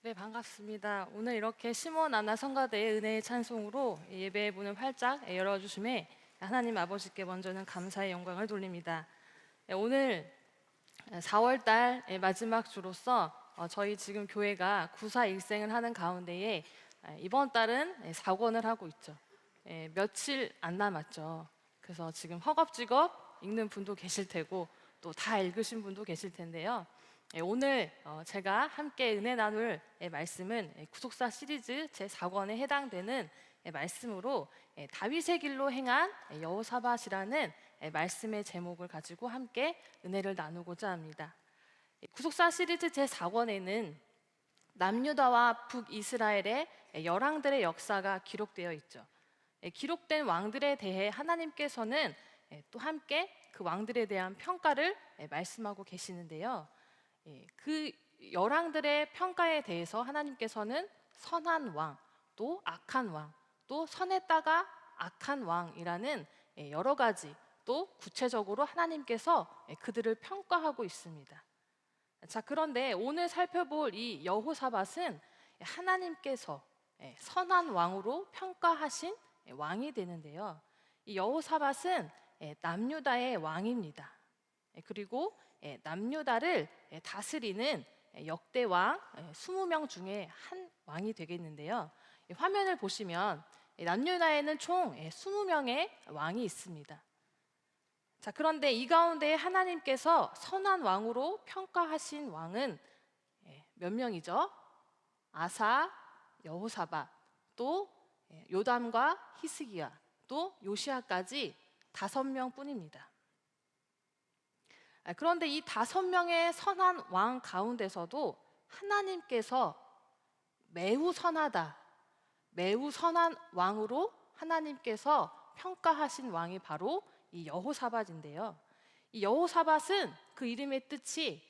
네, 반갑습니다. 오늘 이렇게 시몬 안나 성가대의 은혜의 찬송으로 예배의 문을 활짝 열어주심에 하나님 아버지께 먼저는 감사의 영광을 돌립니다. 오늘 4월달 마지막 주로서 저희 지금 교회가 구사 일생을 하는 가운데에 이번 달은 사권을 하고 있죠. 며칠 안 남았죠. 그래서 지금 허겁지겁 읽는 분도 계실 테고 또 다 읽으신 분도 계실 텐데요. 오늘 제가 함께 은혜 나눌 말씀은 구속사 시리즈 제4권에 해당되는 말씀으로 다윗의 길로 행한 여호사밧이라는 말씀의 제목을 가지고 함께 은혜를 나누고자 합니다. 구속사 시리즈 제4권에는 남유다와 북이스라엘의 열왕들의 역사가 기록되어 있죠. 기록된 왕들에 대해 하나님께서는 또 함께 그 왕들에 대한 평가를 말씀하고 계시는데요. 그 열왕들의 평가에 대해서 하나님께서는 선한 왕, 또 악한 왕, 또 선했다가 악한 왕이라는 여러 가지 또 구체적으로 하나님께서 그들을 평가하고 있습니다. 자, 그런데 오늘 살펴볼 이 여호사밧은 하나님께서 선한 왕으로 평가하신 왕이 되는데요. 이 여호사밧은 남유다의 왕입니다. 그리고 남유다를 다스리는 역대 왕 20명 중에 한 왕이 되겠는데요. 화면을 보시면 남유다에는 총 20명의 왕이 있습니다. 자, 그런데 이 가운데 하나님께서 선한 왕으로 평가하신 왕은 몇 명이죠? 아사, 여호사밧, 또 요담과 히스기야, 또 요시야까지 5명뿐입니다. 그런데 이 5명의 선한 왕 가운데서도 하나님께서 매우 선하다, 매우 선한 왕으로 하나님께서 평가하신 왕이 바로 이 여호사밧인데요. 이 여호사밧은 그 이름의 뜻이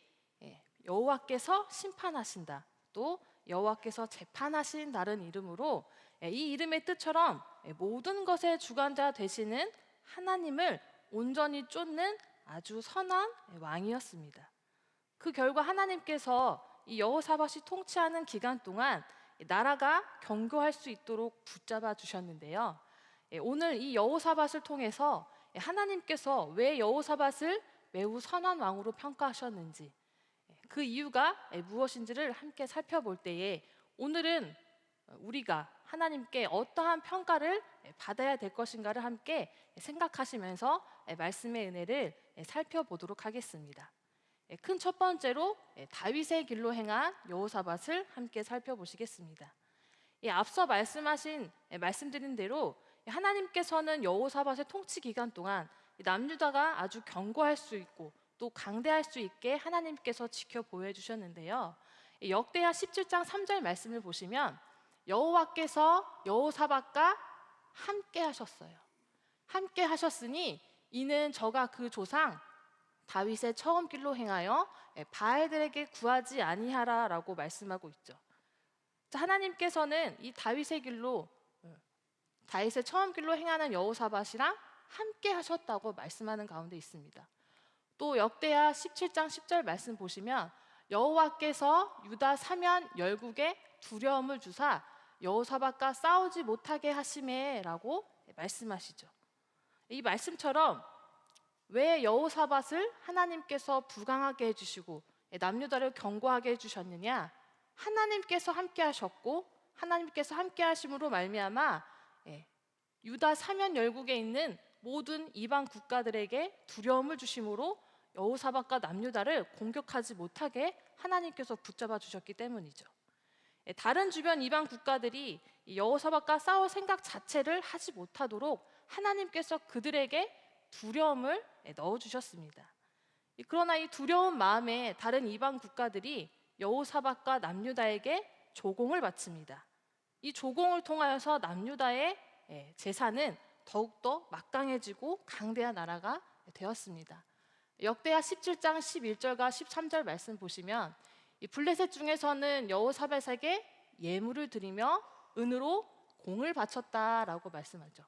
여호와께서 심판하신다, 또 여호와께서 재판하신다는 이름으로 이 이름의 뜻처럼 모든 것의 주관자 되시는 하나님을 온전히 쫓는 아주 선한 왕이었습니다. 그 결과 하나님께서 이 여호사밧이 통치하는 기간 동안 나라가 견고할 수 있도록 붙잡아 주셨는데요. 오늘 이 여호사밧을 통해서 하나님께서 왜 여호사밧을 매우 선한 왕으로 평가하셨는지, 그 이유가 무엇인지를 함께 살펴볼 때에 오늘은 우리가 하나님께 어떠한 평가를 받아야 될 것인가를 함께 생각하시면서 말씀의 은혜를 살펴보도록 하겠습니다. 큰 첫 번째로 다윗의 길로 행한 여호사밧을 함께 살펴보시겠습니다. 앞서 말씀드린 대로 하나님께서는 여호사밧의 통치 기간 동안 남유다가 아주 견고할 수 있고 또 강대할 수 있게 하나님께서 지켜 보여 주셨는데요. 역대하 17장 3절 말씀을 보시면 여호와께서 여호사밧과 함께 하셨어요. 함께 하셨으니 이는 저가 그 조상 다윗의 처음 길로 행하여 바알들에게 구하지 아니하라 라고 말씀하고 있죠. 하나님께서는 이 다윗의 처음 길로 행하는 여호사밧이랑 함께 하셨다고 말씀하는 가운데 있습니다. 또 역대하 17장 10절 말씀 보시면 여호와께서 유다 사면 열국에 두려움을 주사 여호사밧과 싸우지 못하게 하심에 라고 말씀하시죠. 이 말씀처럼 왜 여호사밧을 하나님께서 부강하게 해주시고 남유다를 견고하게 해주셨느냐? 하나님께서 함께 하셨고 하나님께서 함께 하심으로 말미암아 유다 사면 열국에 있는 모든 이방 국가들에게 두려움을 주심으로 여호사밧과 남유다를 공격하지 못하게 하나님께서 붙잡아 주셨기 때문이죠. 다른 주변 이방 국가들이 여호사밧과 싸울 생각 자체를 하지 못하도록 하나님께서 그들에게 두려움을 넣어주셨습니다. 그러나 이 두려운 마음에 다른 이방 국가들이 여호사밧과 남유다에게 조공을 바칩니다. 이 조공을 통하여서 남유다의 재산은 더욱더 막강해지고 강대한 나라가 되었습니다. 역대하 17장 11절과 13절 말씀 보시면 이 블레셋 중에서는 여호사밧에게 예물을 드리며 은으로 공을 바쳤다라고 말씀하죠.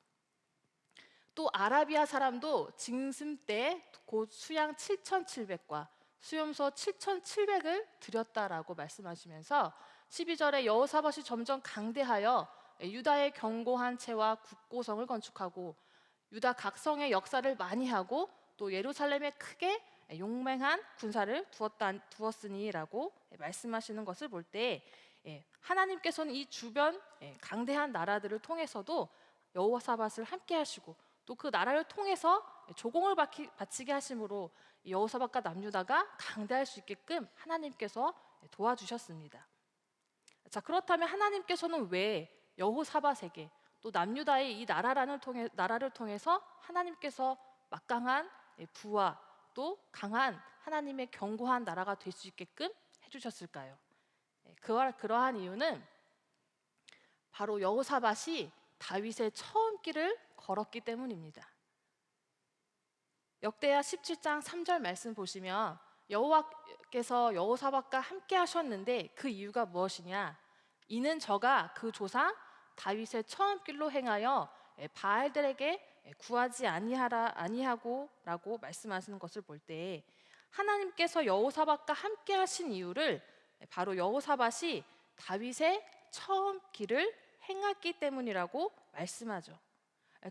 또 아라비아 사람도 징슨 때 곧 수양 7,700과 수염소 7,700을 드렸다라고 말씀하시면서 12절에 여호사밧이 점점 강대하여 유다의 견고한 채와 국고성을 건축하고 유다 각성의 역사를 많이 하고 또 예루살렘에 크게 용맹한 군사를 두었으니라고 말씀하시는 것을 볼 때 하나님께서는 이 주변 강대한 나라들을 통해서도 여호사밧을 함께 하시고 또 그 나라를 통해서 조공을 바치게 하심으로 여호사밧과 남유다가 강대할 수 있게끔 하나님께서 도와주셨습니다. 자, 그렇다면 하나님께서는 왜 여호사밧에게 또 남유다의 이 나라를 통해서 하나님께서 막강한 부와 또 강한 하나님의 견고한 나라가 될 수 있게끔 해주셨을까요? 그러한 이유는 바로 여호사밧이 다윗의 처음 길을 걸었기 때문입니다. 역대하 17장 3절 말씀 보시면 여호와께서 여호사밧과 함께 하셨는데 그 이유가 무엇이냐? 이는 저가 그 조상 다윗의 처음 길로 행하여 바알들에게 구하지 아니하고라고 말씀하시는 것을 볼 때 하나님께서 여호사밧과 함께 하신 이유를 바로 여호사밧이 다윗의 처음 길을 행했기 때문이라고 말씀하죠.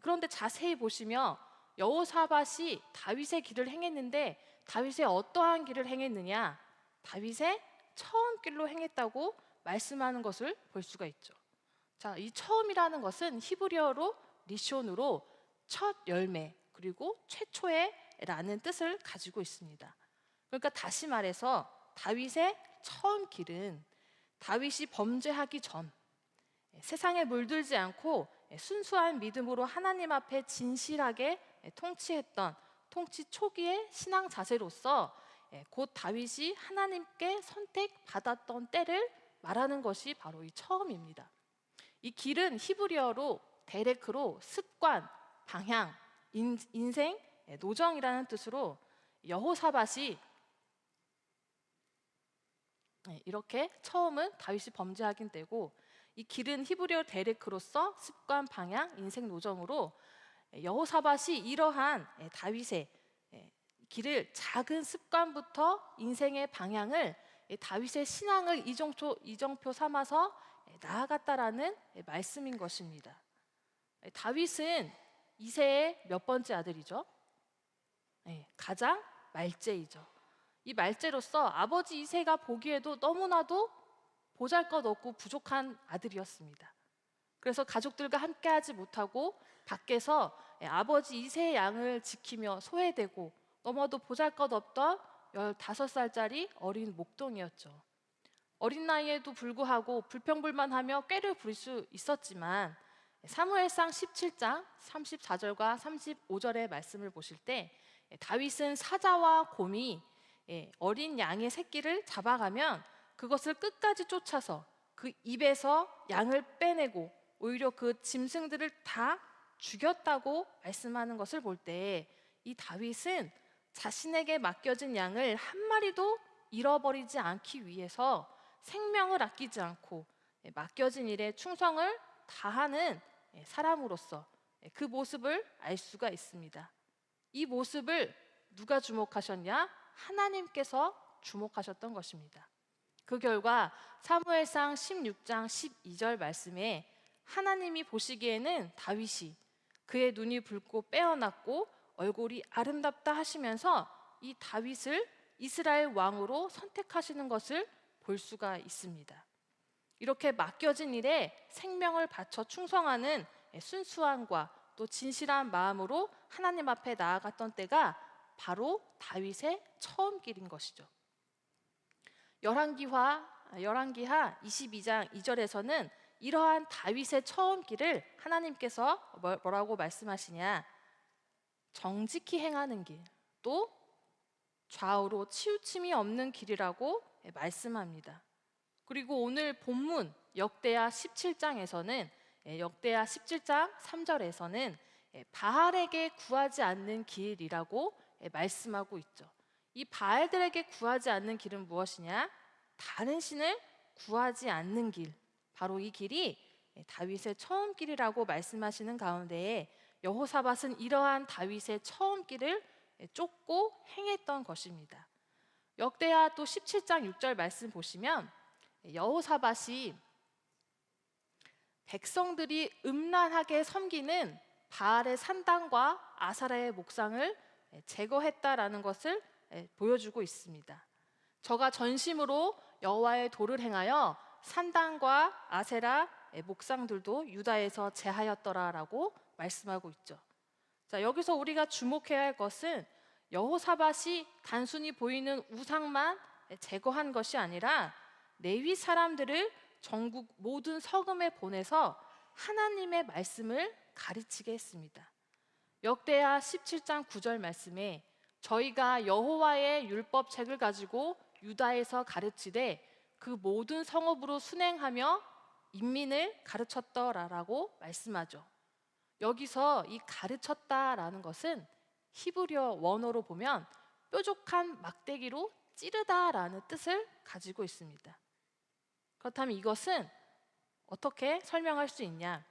그런데 자세히 보시면 여호사밧이 다윗의 길을 행했는데 다윗의 어떠한 길을 행했느냐? 다윗의 처음 길로 행했다고 말씀하는 것을 볼 수가 있죠. 자, 이 처음이라는 것은 히브리어로 리숀으로 첫 열매 그리고 최초의라는 뜻을 가지고 있습니다. 그러니까 다시 말해서 다윗의 처음 길은 다윗이 범죄하기 전 세상에 물들지 않고 순수한 믿음으로 하나님 앞에 진실하게 통치했던 통치 초기의 신앙 자세로서 곧 다윗이 하나님께 선택받았던 때를 말하는 것이 바로 이 처음입니다. 이 길은 히브리어로 데레크로 습관, 방향, 인생, 노정이라는 뜻으로 여호사밧이 이렇게 처음은 다윗이 범죄하긴 때고 이 길은 히브리어 데레크로서 습관, 방향, 인생, 노정으로 여호사밧이 이러한 다윗의 길을 작은 습관부터 인생의 방향을 다윗의 신앙을 이정표 삼아서 나아갔다라는 말씀인 것입니다. 다윗은 이새의 몇 번째 아들이죠? 가장 말째이죠. 이 말째로서 아버지 이새가 보기에도 너무나도 보잘것없고 부족한 아들이었습니다. 그래서 가족들과 함께하지 못하고 밖에서 아버지 이새의 양을 지키며 소외되고 너무도 보잘것없던 15살짜리 어린 목동이었죠. 어린 나이에도 불구하고 불평불만하며 꾀를 부릴 수 있었지만 사무엘상 17장 34절과 35절의 말씀을 보실 때 다윗은 사자와 곰이 어린 양의 새끼를 잡아가면 그것을 끝까지 쫓아서 그 입에서 양을 빼내고 오히려 그 짐승들을 다 죽였다고 말씀하는 것을 볼 때 이 다윗은 자신에게 맡겨진 양을 한 마리도 잃어버리지 않기 위해서 생명을 아끼지 않고 맡겨진 일에 충성을 다하는 사람으로서 그 모습을 알 수가 있습니다. 이 모습을 누가 주목하셨냐? 하나님께서 주목하셨던 것입니다. 그 결과 사무엘상 16장 12절 말씀에 하나님이 보시기에는 다윗이 그의 눈이 붉고 빼어났고 얼굴이 아름답다 하시면서 이 다윗을 이스라엘 왕으로 선택하시는 것을 볼 수가 있습니다. 이렇게 맡겨진 일에 생명을 바쳐 충성하는 순수함과 또 진실한 마음으로 하나님 앞에 나아갔던 때가 바로 다윗의 처음 길인 것이죠. 열왕기하 22장 2절에서는 이러한 다윗의 처음 길을 하나님께서 뭐라고 말씀하시냐? 정직히 행하는 길, 또 좌우로 치우침이 없는 길이라고 말씀합니다. 그리고 오늘 본문 역대하 17장에서는 역대하 17장 3절에서는 바알에게 구하지 않는 길이라고 말씀하고 있죠. 이 바알들에게 구하지 않는 길은 무엇이냐? 다른 신을 구하지 않는 길, 바로 이 길이 다윗의 처음 길이라고 말씀하시는 가운데에 여호사밧은 이러한 다윗의 처음 길을 쫓고 행했던 것입니다. 역대하 또 17장 6절 말씀 보시면 여호사밧이 백성들이 음란하게 섬기는 바알의 산당과 아사라의 목상을 제거했다라는 것을 보여주고 있습니다. 저가 전심으로 여호와의 도를 행하여 산당과 아세라 목상들도 유다에서 제하였더라라고 말씀하고 있죠. 자, 여기서 우리가 주목해야 할 것은 여호사밧이 단순히 보이는 우상만 제거한 것이 아니라 레위 사람들을 전국 모든 서금에 보내서 하나님의 말씀을 가르치게 했습니다. 역대하 17장 9절 말씀에 저희가 여호와의 율법책을 가지고 유다에서 가르치되 그 모든 성읍으로 순행하며 인민을 가르쳤더라라고 말씀하죠. 여기서 이 가르쳤다라는 것은 히브리어 원어로 보면 뾰족한 막대기로 찌르다라는 뜻을 가지고 있습니다. 그렇다면 이것은 어떻게 설명할 수 있냐?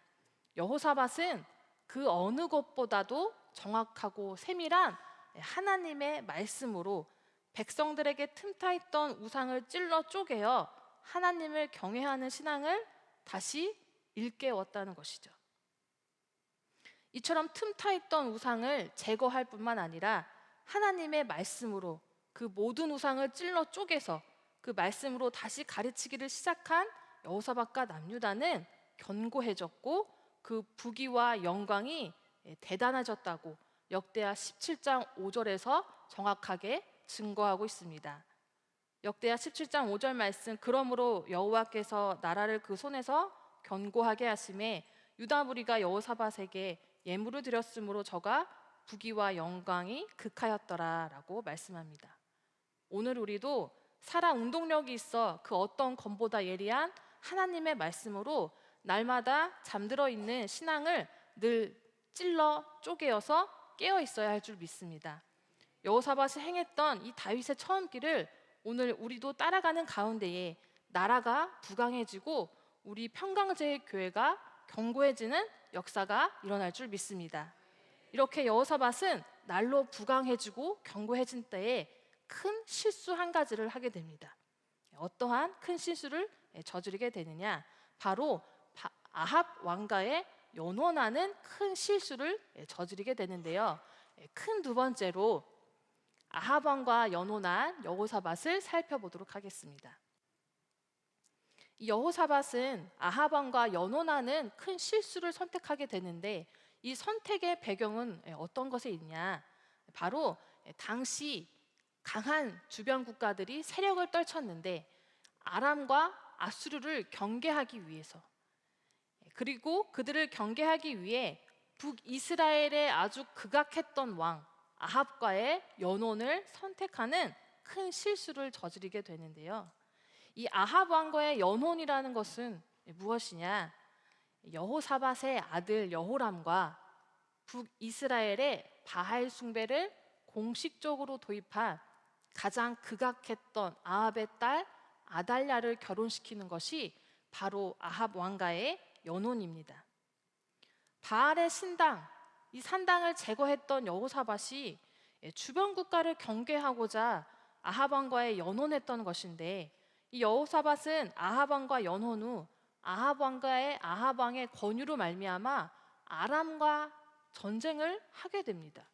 여호사밧은 그 어느 것보다도 정확하고 세밀한 하나님의 말씀으로 백성들에게 틈타 있던 우상을 찔러 쪼개어 하나님을 경외하는 신앙을 다시 일깨웠다는 것이죠. 이처럼 틈타 있던 우상을 제거할 뿐만 아니라 하나님의 말씀으로 그 모든 우상을 찔러 쪼개서 그 말씀으로 다시 가르치기를 시작한 여호사밧과 남유다는 견고해졌고 그 부귀와 영광이 대단해졌다고 역대하 17장 5절에서 정확하게 증거하고 있습니다. 역대하 17장 5절 말씀, 그러므로 여호와께서 나라를 그 손에서 견고하게 하심에 유다 무리가 여호사밧에게 예물을 드렸으므로 저가 부귀와 영광이 극하였더라라고 말씀합니다. 오늘 우리도 살아 운동력이 있어 그 어떤 검보다 예리한 하나님의 말씀으로 날마다 잠들어 있는 신앙을 늘 찔러 쪼개어서 깨어 있어야 할 줄 믿습니다. 여호사밧이 행했던 이 다윗의 처음 길을 오늘 우리도 따라가는 가운데에 나라가 부강해지고 우리 평강제의 교회가 견고해지는 역사가 일어날 줄 믿습니다. 이렇게 여호사밧은 날로 부강해지고 견고해진 때에 큰 실수 한 가지를 하게 됩니다. 어떠한 큰 실수를 저지르게 되느냐? 바로 아합 왕가의 연원하는 큰 실수를 저지르게 되는데요. 큰 두 번째로 아합 왕과 연혼한 여호사밧을 살펴보도록 하겠습니다. 이 여호사밧은 아합 왕과 연혼하는 큰 실수를 선택하게 되는데 이 선택의 배경은 어떤 것에 있냐? 바로 당시 강한 주변 국가들이 세력을 떨쳤는데 아람과 아수르를 경계하기 위해서, 그리고 그들을 경계하기 위해 북이스라엘의 아주 극악했던 왕 아합과의 연혼을 선택하는 큰 실수를 저지르게 되는데요. 이 아합 왕과의 연혼이라는 것은 무엇이냐? 여호사밧의 아들 여호람과 북이스라엘의 바알 숭배를 공식적으로 도입한 가장 극악했던 아합의 딸 아달랴를 결혼시키는 것이 바로 아합 왕가의 연혼입니다. 바알의 신당, 이 산당을 제거했던 여호사밧이 주변 국가를 경계하고자 아합 왕과의 연혼했던 것인데 이 여호사밧은 아합 왕과 연혼 후 아합 왕의 권유로 말미암아 아람과 전쟁을 하게 됩니다.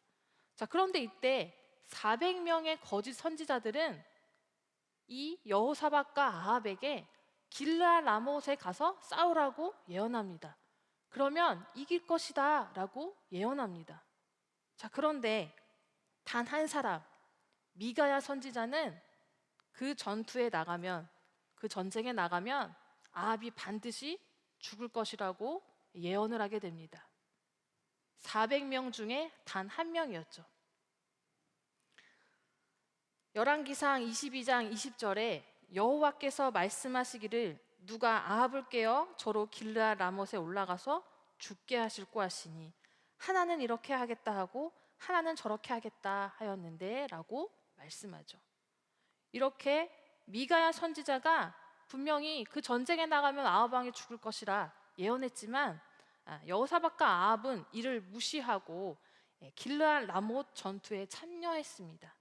자, 그런데 이때 400명의 거짓 선지자들은 이 여호사밧과 아합에게 길르앗 라못에 가서 싸우라고 예언합니다. 그러면 이길 것이다 라고 예언합니다. 자, 그런데 단 한 사람, 미가야 선지자는 그 전쟁에 나가면 아합이 반드시 죽을 것이라고 예언을 하게 됩니다. 400명 중에 단 한 명이었죠. 열왕기상 22장 20절에 여호와께서 말씀하시기를 누가 아합을 깨어 저로 길르앗 라못에 올라가서 죽게 하실고 하시니 하나는 이렇게 하겠다 하고 하나는 저렇게 하겠다 하였는데 라고 말씀하죠. 이렇게 미가야 선지자가 분명히 그 전쟁에 나가면 아합 왕이 죽을 것이라 예언했지만 여호사밧과 아합은 이를 무시하고 길르앗 라못 전투에 참여했습니다.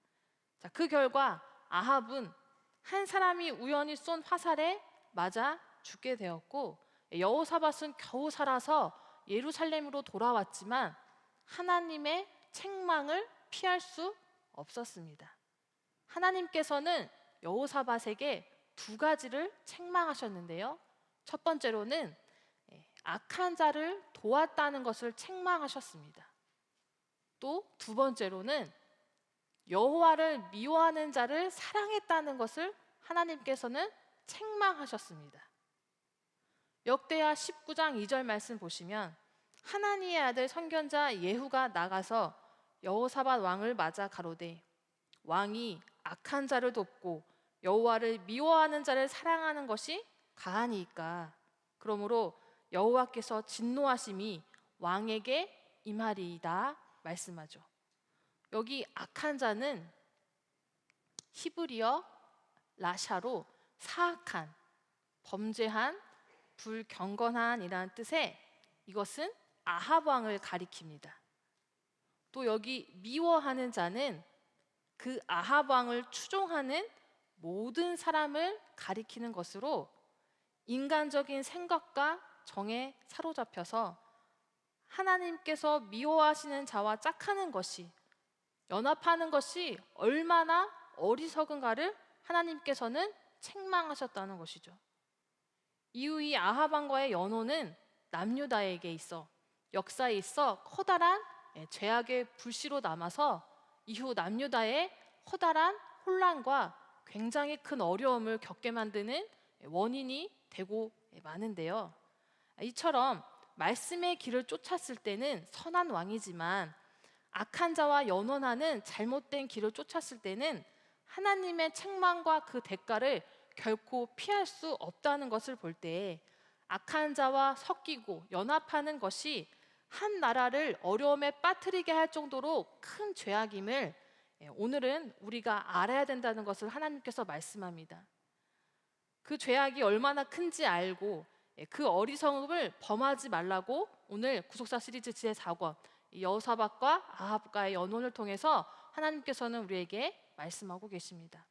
자, 그 결과 아합은 한 사람이 우연히 쏜 화살에 맞아 죽게 되었고, 여호사밧은 겨우 살아서 예루살렘으로 돌아왔지만 하나님의 책망을 피할 수 없었습니다. 하나님께서는 여호사밧에게 두 가지를 책망하셨는데요. 첫 번째로는 악한 자를 도왔다는 것을 책망하셨습니다. 또 두 번째로는 여호와를 미워하는 자를 사랑했다는 것을 하나님께서는 책망하셨습니다. 역대하 19장 2절 말씀 보시면 하나니의 아들 선견자 예후가 나가서 여호사밧 왕을 맞아 가로되 왕이 악한 자를 돕고 여호와를 미워하는 자를 사랑하는 것이 가하니이까. 그러므로 여호와께서 진노하심이 왕에게 임하리이다 말씀하죠. 여기 악한 자는 히브리어 라샤로 사악한, 범죄한, 불경건한이라는 뜻의 이것은 아합 왕을 가리킵니다. 또 여기 미워하는 자는 그 아합 왕을 추종하는 모든 사람을 가리키는 것으로 인간적인 생각과 정에 사로잡혀서 하나님께서 미워하시는 자와 짝하는 것이, 연합하는 것이 얼마나 어리석은가를 하나님께서는 책망하셨다는 것이죠. 이후 이 아합 왕과의 연호는 남유다에게 있어 역사에 있어 커다란 죄악의 불씨로 남아서 이후 남유다의 커다란 혼란과 굉장히 큰 어려움을 겪게 만드는 원인이 되고 마는데요. 이처럼 말씀의 길을 쫓았을 때는 선한 왕이지만 악한 자와 연원하는 잘못된 길을 쫓았을 때는 하나님의 책망과 그 대가를 결코 피할 수 없다는 것을 볼 때 악한 자와 섞이고 연합하는 것이 한 나라를 어려움에 빠뜨리게 할 정도로 큰 죄악임을 오늘은 우리가 알아야 된다는 것을 하나님께서 말씀합니다. 그 죄악이 얼마나 큰지 알고 그 어리석음을 범하지 말라고 오늘 구속사 시리즈 제4권 여호사밧과 아합과의 연혼을 통해서 하나님께서는 우리에게 말씀하고 계십니다.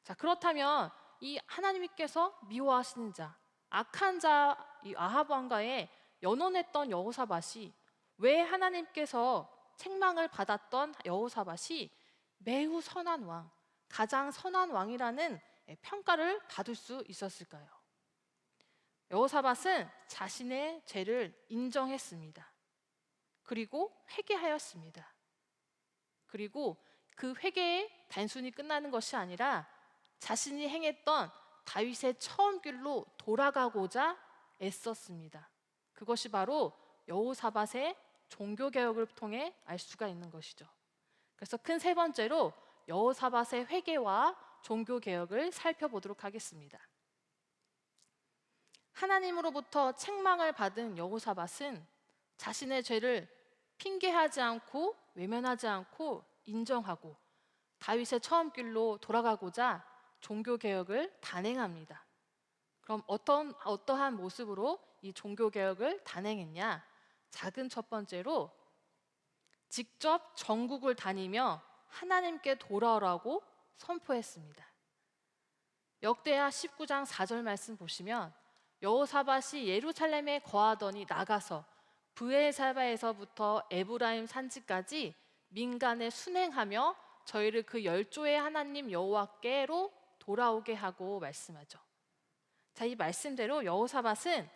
자, 그렇다면 이 하나님께서 미워하시는 자, 악한 자 이 아합 왕과의 연혼했던 여호사밧이 왜 하나님께서 책망을 받았던 여호사밧이 매우 선한 왕, 가장 선한 왕이라는 평가를 받을 수 있었을까요? 여호사밧은 자신의 죄를 인정했습니다. 그리고 회개하였습니다. 그리고 그 회개에 단순히 끝나는 것이 아니라 자신이 행했던 다윗의 처음 길로 돌아가고자 애썼습니다. 그것이 바로 여호사밧의 종교개혁을 통해 알 수가 있는 것이죠. 그래서 큰 세 번째로 여호사밧의 회개와 종교개혁을 살펴보도록 하겠습니다. 하나님으로부터 책망을 받은 여호사밧은 자신의 죄를 핑계하지 않고 외면하지 않고 인정하고 다윗의 처음 길로 돌아가고자 종교개혁을 단행합니다. 그럼 어떠한 모습으로 이 종교개혁을 단행했냐? 작은 첫 번째로 직접 전국을 다니며 하나님께 돌아오라고 선포했습니다. 역대하 19장 4절 말씀 보시면 여호사밧이 예루살렘에 거하더니 나가서 브엘사바에서부터 에브라임 산지까지 민간에 순행하며 저희를 그 열조의 하나님 여호와께로 돌아오게 하고 말씀하죠. 자, 이 말씀대로 여호사밧은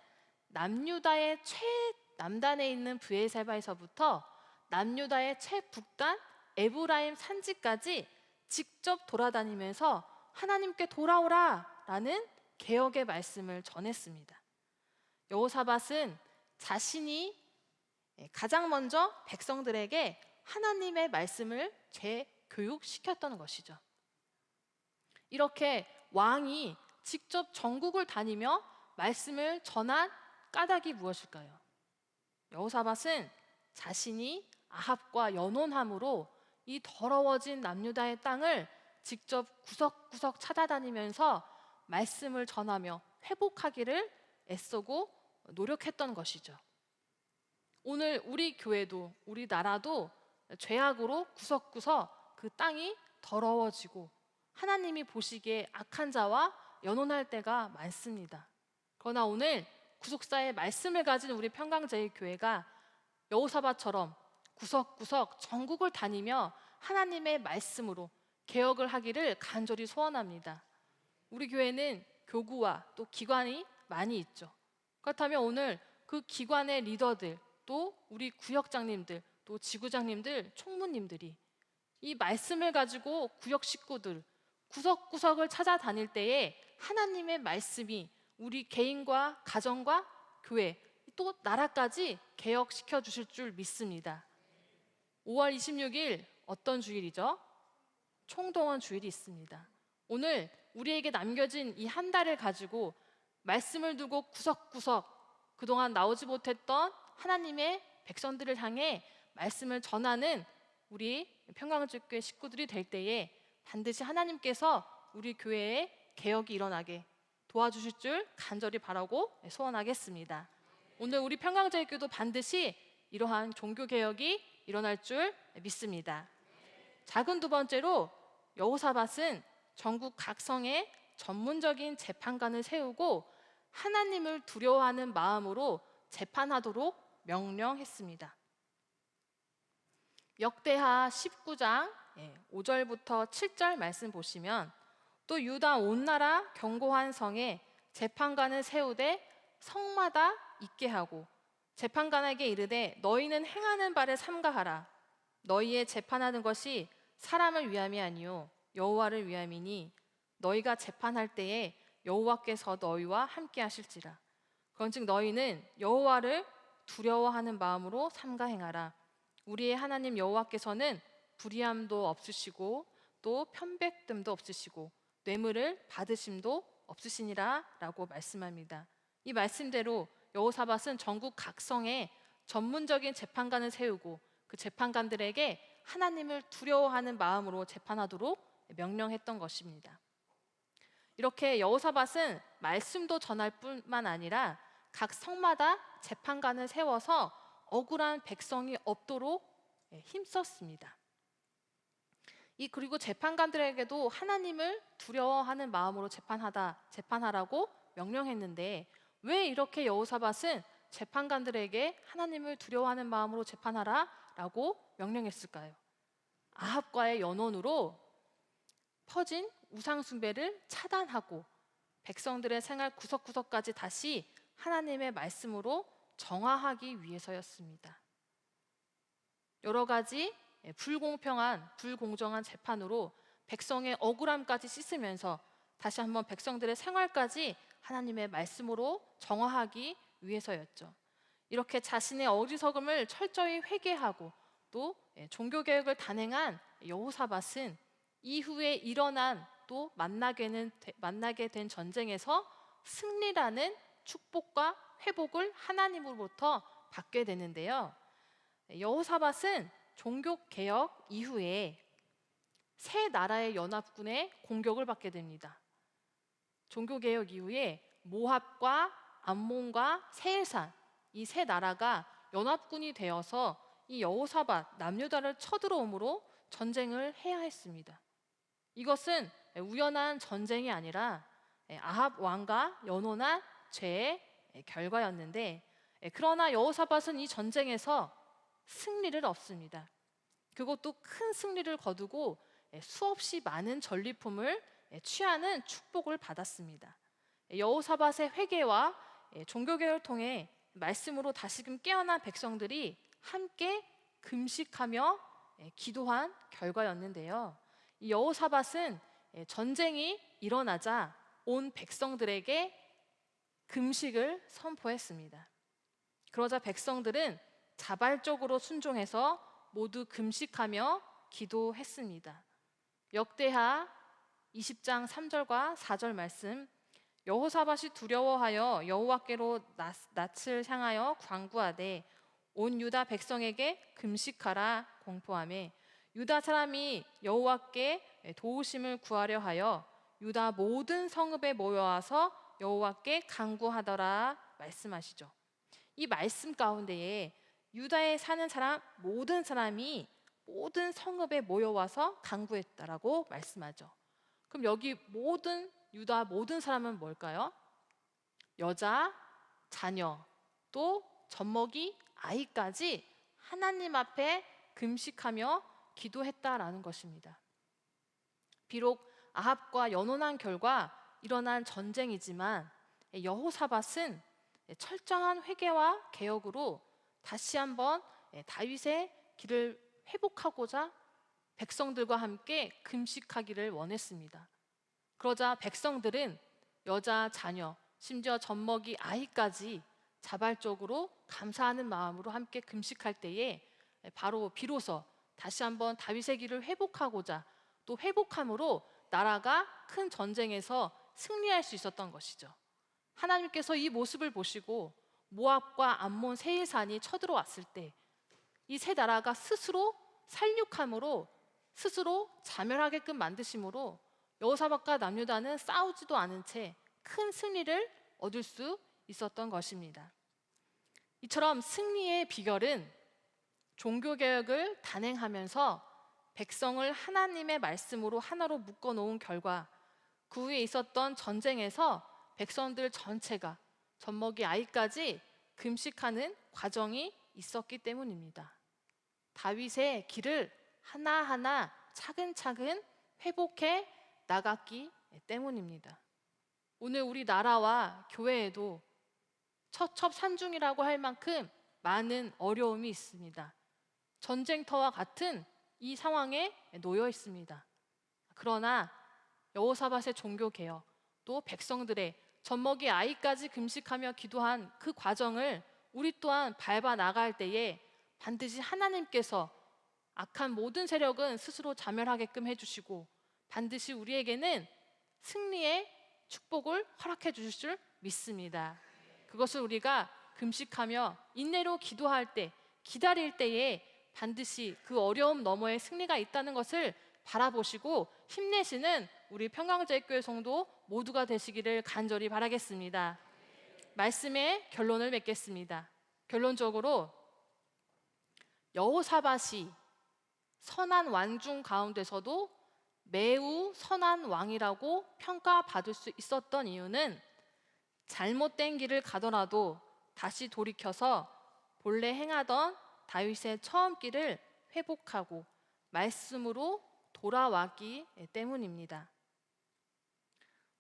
남유다의 최남단에 있는 브엘사바에서부터 남유다의 최북단 에브라임 산지까지 직접 돌아다니면서 하나님께 돌아오라 라는 개혁의 말씀을 전했습니다. 여호사밧은 자신이 가장 먼저 백성들에게 하나님의 말씀을 재교육시켰던 것이죠. 이렇게 왕이 직접 전국을 다니며 말씀을 전한 까닭이 무엇일까요? 여호사밧은 자신이 아합과 연혼함으로 이 더러워진 남유다의 땅을 직접 구석구석 찾아다니면서 말씀을 전하며 회복하기를 애쓰고 노력했던 것이죠. 오늘 우리 교회도 우리 나라도 죄악으로 구석구석 그 땅이 더러워지고 하나님이 보시기에 악한 자와 연혼할 때가 많습니다. 그러나 오늘 구속사의 말씀을 가진 우리 평강제일교회가 여호사밧처럼 구석구석 전국을 다니며 하나님의 말씀으로 개혁을 하기를 간절히 소원합니다. 우리 교회는 교구와 또 기관이 많이 있죠. 그렇다면 오늘 그 기관의 리더들, 또 우리 구역장님들, 또 지구장님들, 총무님들이 이 말씀을 가지고 구역 식구들 구석구석을 찾아다닐 때에 하나님의 말씀이 우리 개인과 가정과 교회 또 나라까지 개혁시켜 주실 줄 믿습니다. 5월 26일 어떤 주일이죠? 총동원 주일이 있습니다. 오늘 우리에게 남겨진 이 한 달을 가지고 말씀을 두고 구석구석 그동안 나오지 못했던 하나님의 백성들을 향해 말씀을 전하는 우리 평강제일교회 식구들이 될 때에 반드시 하나님께서 우리 교회에 개혁이 일어나게 도와주실 줄 간절히 바라고 소원하겠습니다. 오늘 우리 평강제일교회도 반드시 이러한 종교개혁이 일어날 줄 믿습니다. 작은 두 번째로 여호사밧은 전국 각 성에 전문적인 재판관을 세우고 하나님을 두려워하는 마음으로 재판하도록 명령했습니다. 역대하 19장 5절부터 7절 말씀 보시면 또 유다 온 나라 견고한 성에 재판관을 세우되 성마다 있게 하고 재판관에게 이르되 너희는 행하는 바를 삼가하라. 너희의 재판하는 것이 사람을 위함이 아니요 여호와를 위함이니 너희가 재판할 때에 여호와께서 너희와 함께 하실지라. 그런즉 너희는 여호와를 두려워하는 마음으로 삼가 행하라. 우리의 하나님 여호와께서는 불의함도 없으시고 또 편백됨도 없으시고 뇌물을 받으심도 없으시니라 라고 말씀합니다. 이 말씀대로 여호사밧은 전국 각 성에 전문적인 재판관을 세우고 그 재판관들에게 하나님을 두려워하는 마음으로 재판하도록 명령했던 것입니다. 이렇게 여호사밧은 말씀도 전할 뿐만 아니라 각 성마다 재판관을 세워서 억울한 백성이 없도록 힘썼습니다. 그리고 재판관들에게도 하나님을 두려워하는 마음으로 재판하라고 명령했는데 왜 이렇게 여호사밧은 재판관들에게 하나님을 두려워하는 마음으로 재판하라라고 명령했을까요? 아합과의 연원으로 퍼진 우상 숭배를 차단하고 백성들의 생활 구석구석까지 다시 하나님의 말씀으로 정화하기 위해서였습니다. 여러 가지 불공평한, 불공정한 재판으로 백성의 억울함까지 씻으면서 다시 한번 백성들의 생활까지 하나님의 말씀으로 정화하기 위해서였죠. 이렇게 자신의 어리석음을 철저히 회개하고 또 종교개혁을 단행한 여호사밧은 이후에 일어난 또 만나게 된 전쟁에서 승리라는 축복과 회복을 하나님으로부터 받게 되는데요. 여호사밧은 종교개혁 이후에 세 나라의 연합군의 공격을 받게 됩니다. 종교개혁 이후에 모압과 암몬과 세일산 이 세 나라가 연합군이 되어서 이 여호사밧 남유다를 쳐들어오므로 전쟁을 해야 했습니다. 이것은 우연한 전쟁이 아니라 아합 왕과 연혼한 죄의 결과였는데 그러나 여호사밧은 이 전쟁에서 승리를 얻습니다. 그것도 큰 승리를 거두고 수없이 많은 전리품을 취하는 축복을 받았습니다. 여호사밧의 회개와 종교개혁을 통해 말씀으로 다시금 깨어난 백성들이 함께 금식하며 기도한 결과였는데요. 이 여호사밧은 전쟁이 일어나자 온 백성들에게 금식을 선포했습니다. 그러자 백성들은 자발적으로 순종해서 모두 금식하며 기도했습니다. 역대하 20장 3절과 4절 말씀 여호사밧이 두려워하여 여호와께로 낯을 향하여 간구하되 온 유다 백성에게 금식하라 공포하매 유다 사람이 여호와께 도우심을 구하려 하여 유다 모든 성읍에 모여와서 여호와께 간구하더라 말씀하시죠. 이 말씀 가운데에 유다에 사는 사람 모든 사람이 모든 성읍에 모여와서 간구했다라고 말씀하죠. 그럼 여기 모든 유다 모든 사람은 뭘까요? 여자, 자녀, 또 젖먹이 아이까지 하나님 앞에 금식하며 기도했다라는 것입니다. 비록 아합과 연혼한 결과 일어난 전쟁이지만 여호사밧은 철저한 회개와 개혁으로 다시 한번 다윗의 길을 회복하고자 백성들과 함께 금식하기를 원했습니다. 그러자 백성들은 여자, 자녀, 심지어 젖먹이 아이까지 자발적으로 감사하는 마음으로 함께 금식할 때에 바로 비로소 다시 한번 다윗의 길을 회복하고자 또 회복함으로 나라가 큰 전쟁에서 승리할 수 있었던 것이죠. 하나님께서 이 모습을 보시고 모압과 암몬 세일산이 쳐들어왔을 때 이 세 나라가 스스로 살육함으로 스스로 자멸하게끔 만드심으로 여호사밧과 남유다는 싸우지도 않은 채 큰 승리를 얻을 수 있었던 것입니다. 이처럼 승리의 비결은 종교개혁을 단행하면서 백성을 하나님의 말씀으로 하나로 묶어놓은 결과 그 후에 있었던 전쟁에서 백성들 전체가 젖먹이 아이까지 금식하는 과정이 있었기 때문입니다. 다윗의 길을 하나하나 차근차근 회복해 나갔기 때문입니다. 오늘 우리 나라와 교회에도 첩첩산중이라고 할 만큼 많은 어려움이 있습니다. 전쟁터와 같은 이 상황에 놓여 있습니다. 그러나 여호사밧의 종교개혁, 또 백성들의 젖먹이 아이까지 금식하며 기도한 그 과정을 우리 또한 밟아 나갈 때에 반드시 하나님께서 악한 모든 세력은 스스로 자멸하게끔 해주시고 반드시 우리에게는 승리의 축복을 허락해 주실 줄 믿습니다. 그것을 우리가 금식하며 인내로 기도할 때, 기다릴 때에 반드시 그 어려움 너머에 승리가 있다는 것을 바라보시고 힘내시는 우리 평강제일교회 성도 모두가 되시기를 간절히 바라겠습니다. 말씀의 결론을 맺겠습니다. 결론적으로 여호사밧이 선한 왕 중 가운데서도 매우 선한 왕이라고 평가받을 수 있었던 이유는 잘못된 길을 가더라도 다시 돌이켜서 본래 행하던 다윗의 처음 길을 회복하고 말씀으로 돌아왔기 때문입니다.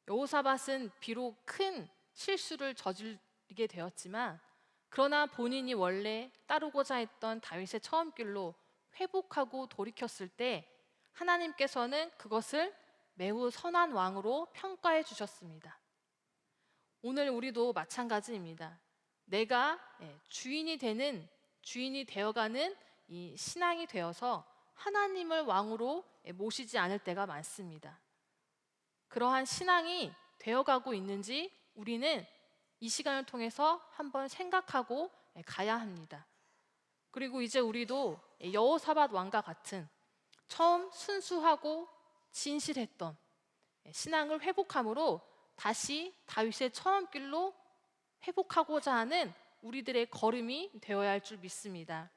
여호사밧은 비록 큰 실수를 저지르게 되었지만 그러나 본인이 원래 따르고자 했던 다윗의 처음 길로 회복하고 돌이켰을 때 하나님께서는 그것을 매우 선한 왕으로 평가해 주셨습니다. 오늘 우리도 마찬가지입니다. 내가 주인이 되어가는 이 신앙이 되어서 하나님을 왕으로 모시지 않을 때가 많습니다. 그러한 신앙이 되어가고 있는지 우리는 이 시간을 통해서 한번 생각하고 가야 합니다. 그리고 이제 우리도 여호사밧 왕과 같은 처음 순수하고 진실했던 신앙을 회복함으로 다시 다윗의 처음 길로 회복하고자 하는 우리들의 걸음이 되어야 할 줄 믿습니다.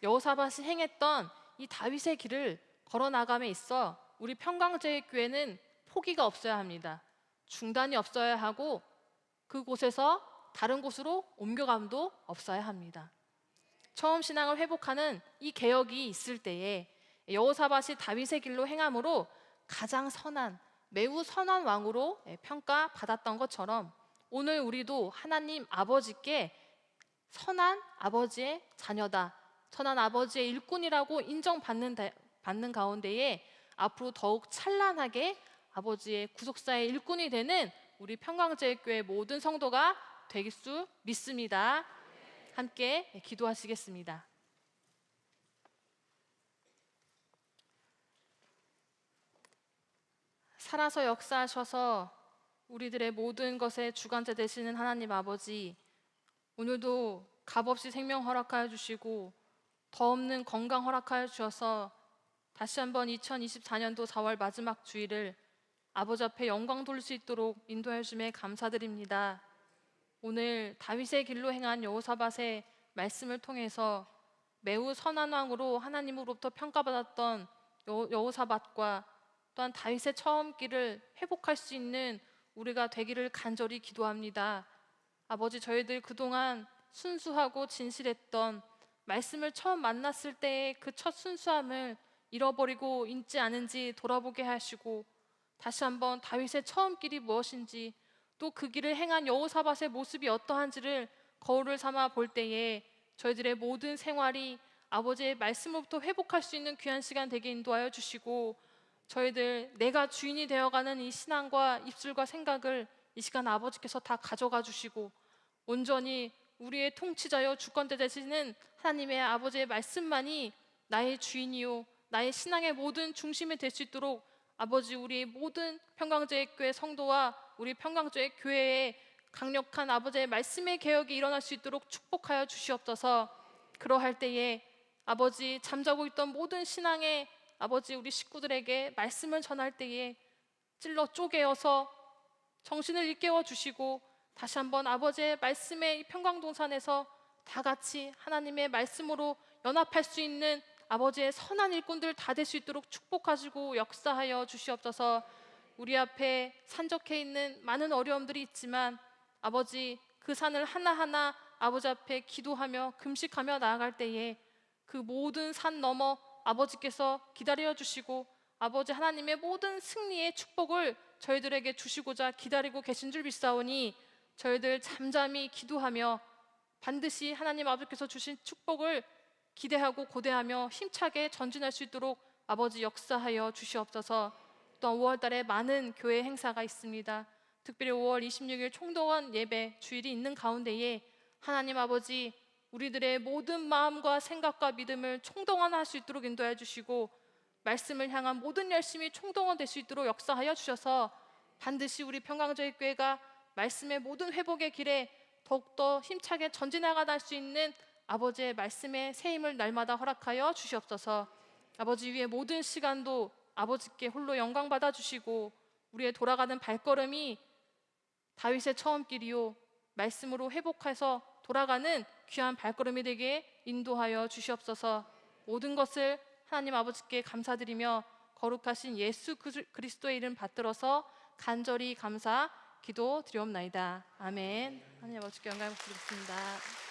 여호사밧이 행했던 이 다윗의 길을 걸어나감에 있어 우리 평강제일교회는 포기가 없어야 합니다. 중단이 없어야 하고 그곳에서 다른 곳으로 옮겨감도 없어야 합니다. 처음 신앙을 회복하는 이 개혁이 있을 때에 여호사밧이 다윗의 길로 행함으로 가장 선한, 매우 선한 왕으로 평가받았던 것처럼 오늘 우리도 하나님 아버지께 선한 아버지의 자녀다, 선한 아버지의 일꾼이라고 받는 가운데에 앞으로 더욱 찬란하게 아버지의 구속사의 일꾼이 되는 우리 평강제일교회 모든 성도가 될 수 믿습니다. 함께 기도하시겠습니다. 살아서 역사하셔서 우리들의 모든 것의 주관자 되시는 하나님 아버지, 오늘도 값없이 생명 허락하여 주시고 더 없는 건강 허락하여 주셔서 다시 한번 2024년도 4월 마지막 주일을 아버지 앞에 영광 돌릴 수 있도록 인도해 주심에 감사드립니다. 오늘 다윗의 길로 행한 여호사밧의 말씀을 통해서 매우 선한 왕으로 하나님으로부터 평가받았던 여호사밧과 또한 다윗의 처음 길을 회복할 수 있는 우리가 되기를 간절히 기도합니다. 아버지, 저희들 그동안 순수하고 진실했던 말씀을 처음 만났을 때의 그 첫 순수함을 잃어버리고 있지 않은지 돌아보게 하시고, 다시 한번 다윗의 처음 길이 무엇인지, 또 그 길을 행한 여호사밧의 모습이 어떠한지를 거울을 삼아 볼 때에 저희들의 모든 생활이 아버지의 말씀으로부터 회복할 수 있는 귀한 시간 되게 인도하여 주시고, 저희들 내가 주인이 되어가는 이 신앙과 입술과 생각을 이 시간 아버지께서 다 가져가 주시고, 온전히 우리의 통치자여 주권자 되시는 하나님의 아버지의 말씀만이 나의 주인이요 나의 신앙의 모든 중심이 될 수 있도록 아버지, 우리 모든 평강제일교회 성도와 우리 평강제일 교회에 강력한 아버지의 말씀의 개혁이 일어날 수 있도록 축복하여 주시옵소서. 그러할 때에 아버지, 잠자고 있던 모든 신앙의 아버지 우리 식구들에게 말씀을 전할 때에 찔러 쪼개어서 정신을 일깨워 주시고, 다시 한번 아버지의 말씀의 이 평강동산에서 다 같이 하나님의 말씀으로 연합할 수 있는 아버지의 선한 일꾼들 다 될 수 있도록 축복하시고 역사하여 주시옵소서. 우리 앞에 산적해 있는 많은 어려움들이 있지만 아버지, 그 산을 하나하나 아버지 앞에 기도하며 금식하며 나아갈 때에 그 모든 산 너머 아버지께서 기다려 주시고 아버지 하나님의 모든 승리의 축복을 저희들에게 주시고자 기다리고 계신 줄 믿사오니, 저희들 잠잠히 기도하며 반드시 하나님 아버지께서 주신 축복을 기대하고 고대하며 힘차게 전진할 수 있도록 아버지 역사하여 주시옵소서. 또한 5월 달에 많은 교회 행사가 있습니다. 특별히 5월 26일 총동원 예배 주일이 있는 가운데에 하나님 아버지, 우리들의 모든 마음과 생각과 믿음을 총동원할 수 있도록 인도해 주시고, 말씀을 향한 모든 열심이 총동원될 수 있도록 역사하여 주셔서 반드시 우리 평강제일교회가 말씀의 모든 회복의 길에 더욱더 힘차게 전진해갈 수 있는 아버지의 말씀의 새 힘을 날마다 허락하여 주시옵소서. 아버지, 위의 모든 시간도 아버지께 홀로 영광 받아 주시고, 우리의 돌아가는 발걸음이 다윗의 처음 길이요 말씀으로 회복해서 돌아가는 귀한 발걸음이 되게 인도하여 주시옵소서. 모든 것을 하나님 아버지께 감사드리며 거룩하신 예수 그리스도의 이름 받들어서 간절히 감사 기도 드리옵나이다. 아멘. 하나님 아버지께 영광을 드리겠습니다.